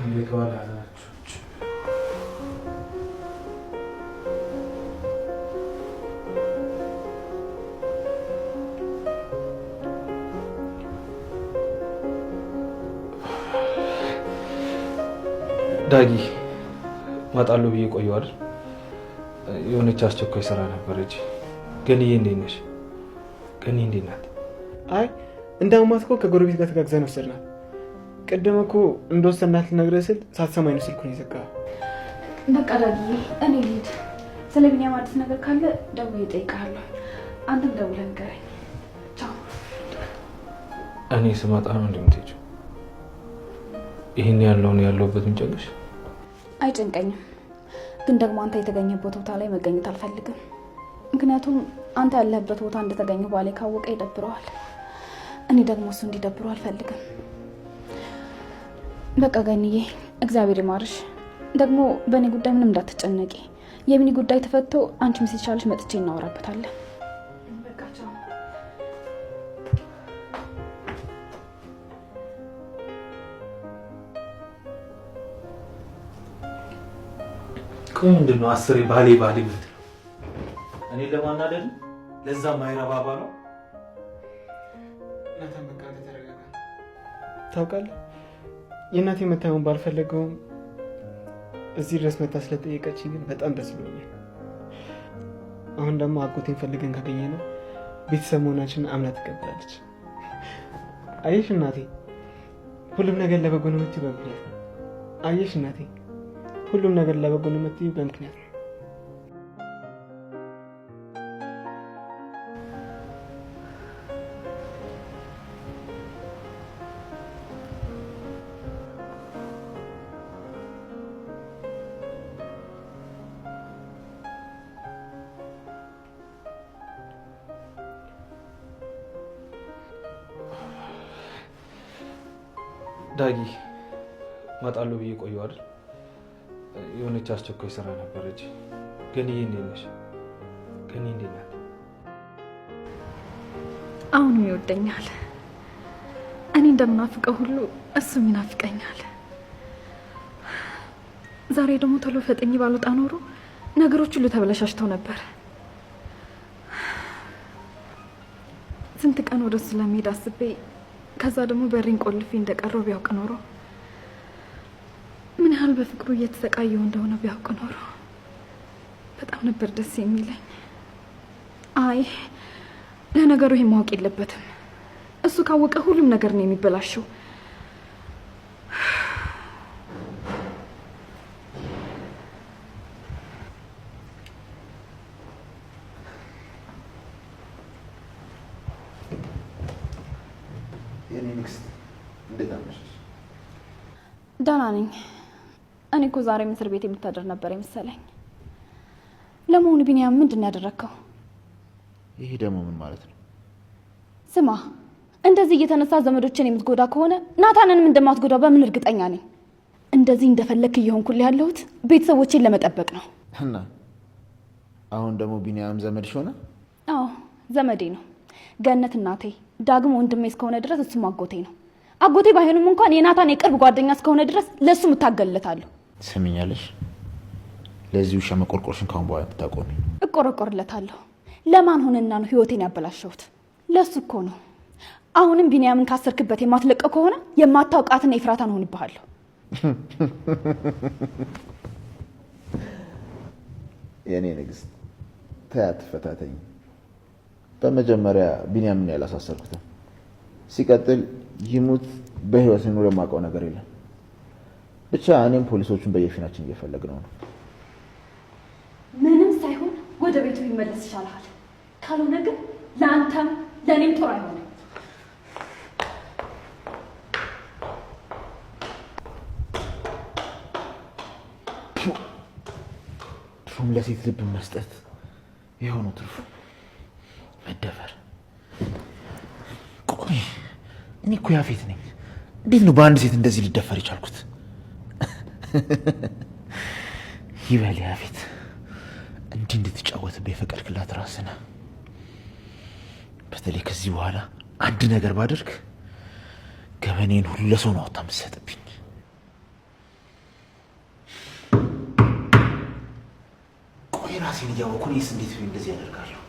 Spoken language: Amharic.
ይልቀዋል። ዳጊ ማጣለው ብዬ ቆየሁ አይደል? የሆነች አስቸኳይ ስራ ነበረች። ገንዬ እንዴት ነሽ? ገንዬ እንዴት ናት? አይ እንዳውማት እኮ ከጎረቤት ጋር ተጋግዘን ወሰድናት። ቅድም እኮ እንደወሰድናት ልነግርህ ስል ሳትሰማኝ ነው ስልኩን የዘጋኸው። በቃ ዳጊዬ እኔ ልሂድ። ስለ ቢኒያም አዲስ ነገር ካለ ደውዬ እጠይቅሃለሁ። አንተም ደውለህ ንገረኝ። ቻው። እኔ ስመጣ ነው እንደምትሄጂው? ይሄን ያለውበት ምንጨቅሽ? አይጨንቀኝም፣ ግን ደግሞ አንተ የተገኘበት ቦታ ላይ መገኘት አልፈልግም። ምክንያቱም አንተ ያለህበት ቦታ እንደተገኘው ባሌ ካወቀ ይደብረዋል። እኔ ደግሞ እሱ እንዲደብረው አልፈልግም። በቃ ገንዬ እግዚአብሔር ይማርሽ። ደግሞ በእኔ ጉዳይ ምንም እንዳትጨነቂ። የቢኒ ጉዳይ ተፈቶ አንቺም ሲቻልሽ መጥቼ እናወራበታለን። ምንድን ነው አስሬ ባሌ የምትለው? እኔ ለማናደድ ለዛ ማይረባባ ነው። እናቴን በቃ ተረጋጋ። ታውቃለህ የእናቴ መታመን ባልፈለገውም እዚህ ድረስ መታ ስለጠየቀችኝ ግን በጣም ደስ ብሎኛል። አሁን ደግሞ አጎቴን ፈልገን ካገኘነው ቤተሰብ መሆናችንን አምና ትቀበላለች። አየሽ እናቴ ሁሉም ነገር ለበጎ ነው የምትይው በምክንያት ነው። አየሽ እናቴ ሁሉም ነገር ለበጎ ነው የምትይው በምክንያት ነው። ዳጊ ማጣለው ብዬ ቆየሁ አይደል? የሆነች አስቸኳይ ስራ ነበረች። ገንዬ እንዴት ነሽ? ገንዬ እንዴት ናት? አሁንም ይወደኛል። እኔ እንደምናፍቀው ሁሉ እሱም ይናፍቀኛል። ዛሬ ደግሞ ቶሎ ፈጥኜ ባልወጣ ኖሮ ነገሮች ሁሉ ተበላሽተው ነበር። ስንት ቀን ወደ እሱ ለመሄድ አስቤ ከዛ ደግሞ በሬን ቆልፌ እንደቀረው ቢያውቅ ኖሮ ምን ያህል በፍቅሩ እየተሰቃየው እንደሆነ ቢያውቅ ኖሮ በጣም ነበር ደስ የሚለኝ። አይ ለነገሩ ይሄ ማወቅ የለበትም። እሱ ካወቀ ሁሉም ነገር ነው የሚበላሸው። የኔ ንግስት እንዴት አመሸሽ? ደህና ነኝ። እኔ እኮ ዛሬ እስር ቤት የምታደር ነበር የመሰለኝ። ለመሆኑ ቢኒያም ምንድን ነው ያደረከው? ይሄ ደግሞ ምን ማለት ነው? ስማ እንደዚህ እየተነሳ ዘመዶችን የምትጎዳ ከሆነ ናታንንም እንደማትጎዳ በምን እርግጠኛ ነኝ? እንደዚህ እንደፈለክ እየሆንኩልህ ያለሁት ቤተሰቦቼን ለመጠበቅ ነው። እና አሁን ደግሞ ቢኒያም ዘመድሽ ሆነ? አዎ ዘመዴ ነው። ገነት እናቴ፣ ዳግም ወንድሜ እስከሆነ ድረስ እሱም አጎቴ ነው። አጎቴ ባይሆንም እንኳን የናታን የቅርብ ጓደኛ እስከሆነ ድረስ ለሱ ምታገልለታለሁ። ትሰሚኛለሽ? ለዚህ ውሻ መቆርቆርሽን ካሁን በኋላ ብታቆሚ። እቆረቆርለታለሁ። ለማን ሆነና ነው ህይወቴን ያበላሸሁት? ለሱ እኮ ነው። አሁንም ቢኒያምን ካሰርክበት የማትለቀው ከሆነ የማታውቃትና የፍራታን ሆንብሃለሁ። የኔ ንግስት ተያት ፈታተኝ። በመጀመሪያ ቢኒያምን ያላሳሰርኩትም፣ ሲቀጥል ይሙት በህይወት ነው የማውቀው ነገር የለም። ብቻ እኔም ፖሊሶቹን በየፊናችን እየፈለግነው ነው። ምንም ሳይሆን ወደ ቤቱ ይመለስ ይሻላል። ካልሆነ ግን ለአንተም ለእኔም ጦር አይሆንም። ትርፉም ለሴት ልብ መስጠት የሆነው ትርፉ መደፈር። ቆይ እኔ እኮ ያፌት ነኝ። እንዴት ነው በአንድ ሴት እንደዚህ ልደፈር የቻልኩት? ይበል ያፌት፣ እንዲህ እንድትጫወትብህ የፈቀድክላት ራስህ ነህ። በተለይ ከዚህ በኋላ አንድ ነገር ባደርግ ገበኔን ሁሉ ለሰው ነው አውጥታ የምትሰጥብኝ። ራሴን እያወኩ እኔስ እንዴት እንደዚህ ያደርጋለሁ?